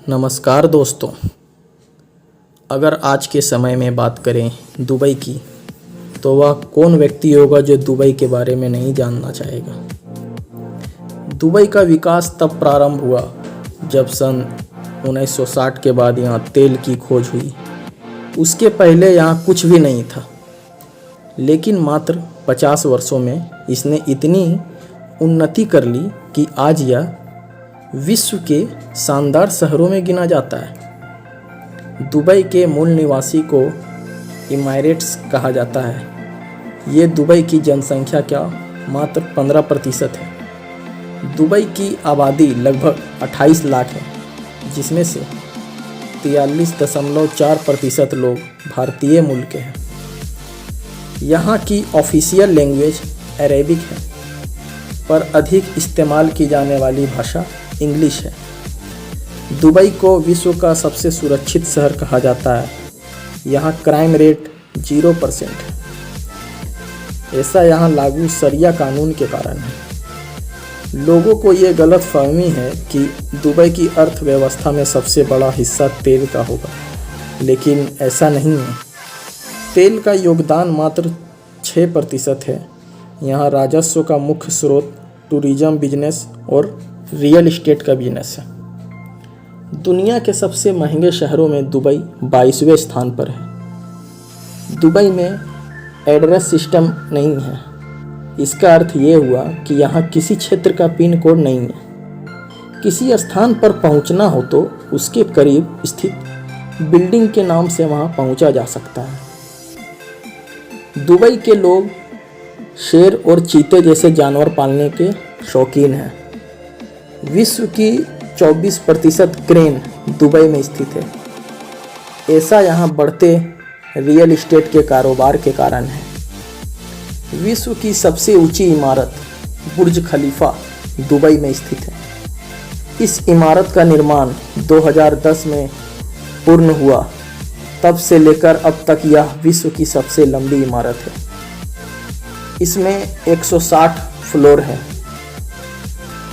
नमस्कार दोस्तों। अगर आज के समय में बात करें दुबई की, तो वह कौन व्यक्ति होगा जो दुबई के बारे में नहीं जानना चाहेगा। दुबई का विकास तब प्रारंभ हुआ जब सन 1960 के बाद यहाँ तेल की खोज हुई। उसके पहले यहाँ कुछ भी नहीं था, लेकिन मात्र 50 वर्षों में इसने इतनी उन्नति कर ली कि आज यह विश्व के शानदार शहरों में गिना जाता है। दुबई के मूल निवासी को इमारेट्स कहा जाता है। ये दुबई की जनसंख्या का मात्र 15% है। दुबई की आबादी लगभग 28 लाख है, जिसमें से 43.4% लोग भारतीय मूल के हैं। यहाँ की ऑफिशियल लैंग्वेज अरेबिक है, पर अधिक इस्तेमाल की जाने वाली भाषा इंग्लिश है। दुबई को विश्व का सबसे सुरक्षित शहर कहा जाता है। यहाँ क्राइम रेट 0% है। ऐसा यहाँ लागू शरिया कानून के कारण है। लोगों को ये गलतफहमी है कि दुबई की अर्थव्यवस्था में सबसे बड़ा हिस्सा तेल का होगा, लेकिन ऐसा नहीं है। तेल का योगदान मात्र 6% है। यहाँ राजस्व का मुख्य स्रोत टूरिज्म बिजनेस और रियल एस्टेट का बिजनेस है। दुनिया के सबसे महंगे शहरों में दुबई 22वें स्थान पर है। दुबई में एड्रेस सिस्टम नहीं है। इसका अर्थ ये हुआ कि यहाँ किसी क्षेत्र का पिन कोड नहीं है। किसी स्थान पर पहुँचना हो तो उसके करीब स्थित बिल्डिंग के नाम से वहाँ पहुँचा जा सकता है। दुबई के लोग शेर और चीते जैसे जानवर पालने के शौकीन हैं। विश्व की 24% क्रेन दुबई में स्थित है। ऐसा यहाँ बढ़ते रियल एस्टेट के कारोबार के कारण है। विश्व की सबसे ऊंची इमारत बुर्ज खलीफा दुबई में स्थित है। इस इमारत का निर्माण 2010 में पूर्ण हुआ। तब से लेकर अब तक यह विश्व की सबसे लंबी इमारत है। इसमें 160 फ्लोर है।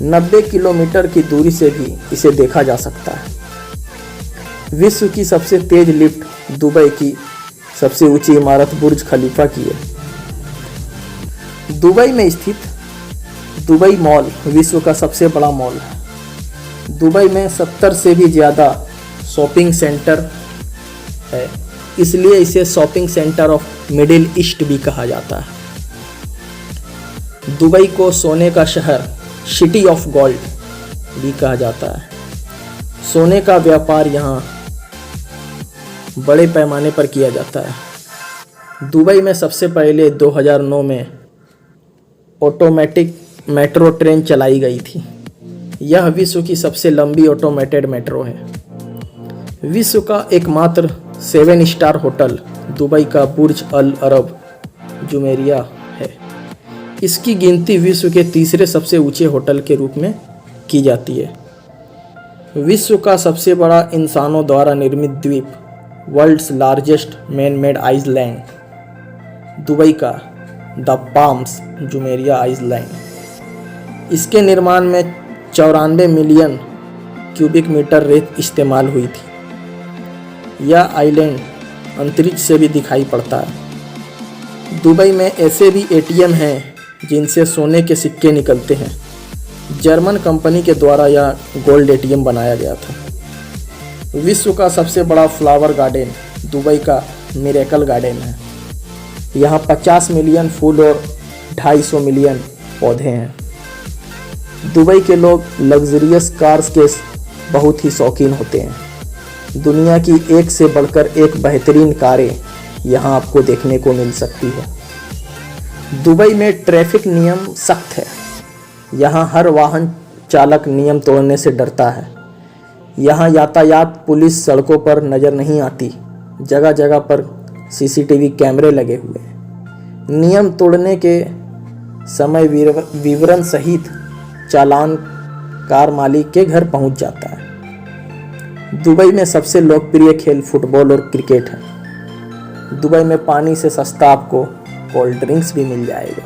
90 किलोमीटर की दूरी से भी इसे देखा जा सकता है। विश्व की सबसे तेज लिफ्ट दुबई की सबसे ऊंची इमारत बुर्ज खलीफा की है। दुबई में स्थित दुबई मॉल विश्व का सबसे बड़ा मॉल है। दुबई में 70 से भी ज़्यादा शॉपिंग सेंटर है, इसलिए इसे shopping centre of middle east भी कहा जाता है। दुबई को सोने का शहर सिटी ऑफ गोल्ड भी कहा जाता है। सोने का व्यापार यहाँ बड़े पैमाने पर किया जाता है। दुबई में सबसे पहले 2009 में ऑटोमेटिक मेट्रो ट्रेन चलाई गई थी। यह विश्व की सबसे लंबी ऑटोमेटेड मेट्रो है। विश्व का एकमात्र 7 स्टार होटल दुबई का बुर्ज अल अरब जुमेरिया है। इसकी गिनती विश्व के तीसरे सबसे ऊंचे होटल के रूप में की जाती है। विश्व का सबसे बड़ा इंसानों द्वारा निर्मित द्वीप world's largest man made island Dubai का द पाम्स जुमेरिया आइसलैंड। इसके निर्माण में 94 मिलियन क्यूबिक मीटर रेत इस्तेमाल हुई थी। यह आइलैंड अंतरिक्ष से भी दिखाई पड़ता है। दुबई में ऐसे भी एटीएम हैं जिनसे सोने के सिक्के निकलते हैं। जर्मन कंपनी के द्वारा यह गोल्ड एटीएम बनाया गया था। विश्व का सबसे बड़ा फ्लावर गार्डन दुबई का मिरेकल गार्डन है। यहाँ 50 मिलियन फूल और 250 मिलियन पौधे हैं। दुबई के लोग लग्जरियस कार्स के बहुत ही शौकीन होते हैं। दुनिया की एक से बढ़कर एक बेहतरीन कारें यहाँ आपको देखने को मिल सकती है। दुबई में ट्रैफिक नियम सख्त है। यहाँ हर वाहन चालक नियम तोड़ने से डरता है। यहाँ यातायात पुलिस सड़कों पर नज़र नहीं आती। जगह जगह पर सीसीटीवी कैमरे लगे हुए हैं। नियम तोड़ने के समय विवरण सहित चालान कार मालिक के घर पहुँच जाता है। दुबई में सबसे लोकप्रिय खेल फुटबॉल और क्रिकेट है। दुबई में पानी से सस्ता आपको कोल्ड ड्रिंक्स भी मिल जाएगा।